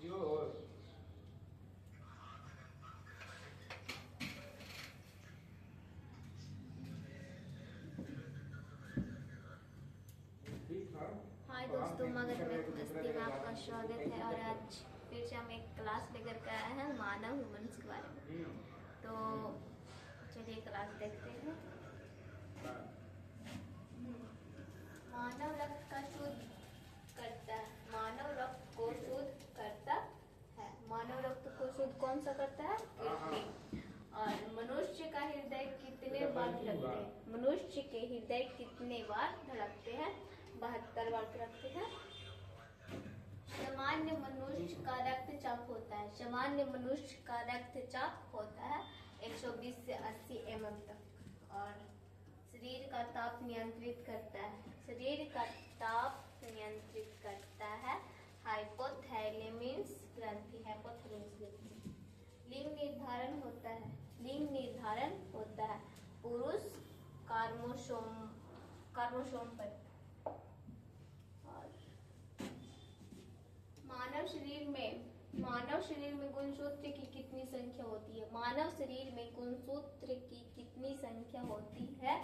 हाय दोस्तों, मगध में मस्ती में आपका स्वागत है। और आज फिर से हम एक क्लास लेकर के आए हैं मानव ह्यूमन्स के बारे में। तो चलिए क्लास देखते हैं। मानव रक्त का शुद्ध करता है, मानव रक्त को शुद्ध करता है। मानव रक्त को शुद्ध कौन सा करता है? किडनी। और मनुष्य का हृदय कितने बार धड़कते हैं? मनुष्य के हृदय कितने बार धड़कते हैं? 72 बार धड़कते हैं। सामान्य मनुष्य का रक्तचाप होता है, सामान्य मनुष्य का रक्तचाप होता है 120 से 80 mm तक। और शरीर का ताप नियंत्रित करता है, शरीर का ताप नियंत्रित करता है हाइपोथैलेमस ग्रंथि, हाइपोथैलेमस ग्रंथि। लिंग निर्धारण होता है, लिंग निर्धारण होता है पुरुष क्रोमोसोम पर। और मानव शरीर में गुणसूत्र की कितनी संख्या होती है? मानव शरीर में गुणसूत्र की कितनी संख्या होती है?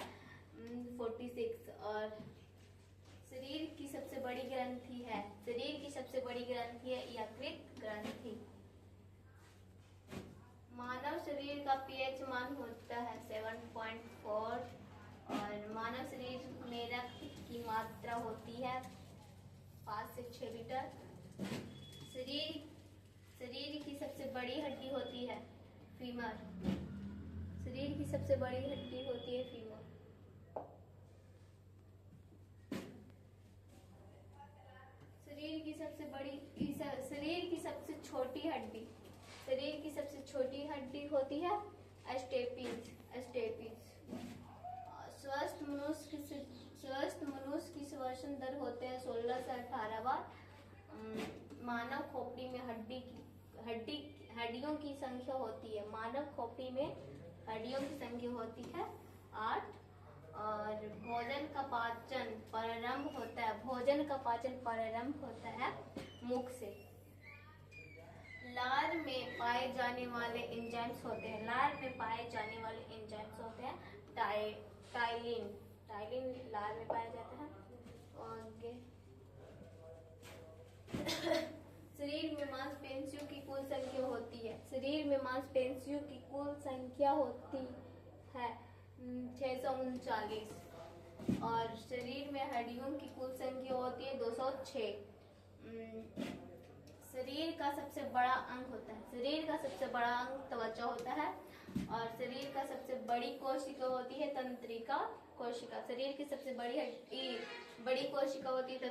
46। और शरीर की सबसे बड़ी ग्रंथि है, शरीर की सबसे बड़ी ग्रंथि है यकृत ग्रंथि। मानव शरीर का पीएच मान होता है 7.4। और मानव शरीर में रक्त की मात्रा होती है 5 से 6 लीटर। शरीर की सबसे बड़ी हड्डी होती है फीमर, शरीर की सबसे बड़ी हड्डी होती है फीमर। शरीर की सबसे छोटी हड्डी, शरीर की सबसे छोटी हड्डी होती है स्टेपीज। स्वस्थ मनुष्य की श्वसन दर होते हैं 16 से 18 बार। मानव खोपड़ी में हड्डियों की संख्या होती है, मानव खोपड़ी में हड्डियों की संख्या होती है 8। और भोजन का पाचन प्रारंभ होता है मुख से। लार में पाए जाने वाले एंजाइम्स होते हैं, टाइलिन लार में पाया जाता है। आगे शरीर में मांसपेशियों की कुल संख्या होती है, शरीर में मांसपेशियों की कुल संख्या होती है 639। और शरीर में हड्डियों की कुल संख्या होती है 206। शरीर का सबसे बड़ा अंग होता है, शरीर का सबसे बड़ा अंग त्वचा होता है। और शरीर का सबसे बड़ी कोशिका होती है तंत्रिका कोशिका, शरीर की सबसे बड़ी कोशिका होती है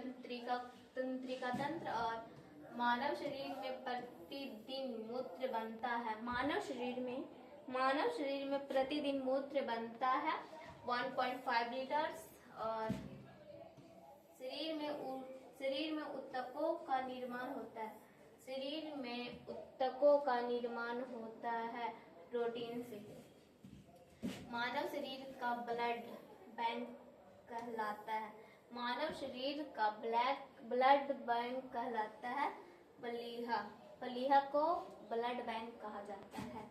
तंत्रिका तंत्र। और मानव शरीर में प्रतिदिन मूत्र बनता है, मानव शरीर में प्रतिदिन मूत्र बनता है 1.5 लीटर्स। और शरीर में ऊतकों का निर्माण होता है, शरीर में ऊतकों का निर्माण होता है प्रोटीन से। मानव शरीर का ब्लड बैंक कहलाता है, मानव शरीर का ब्लड बैंक कहलाता है प्लीहा को ब्लड बैंक कहा जाता है।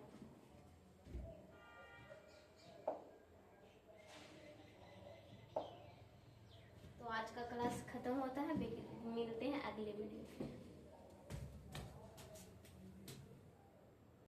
तो आज का क्लास खत्म होता है, मिलते हैं अगले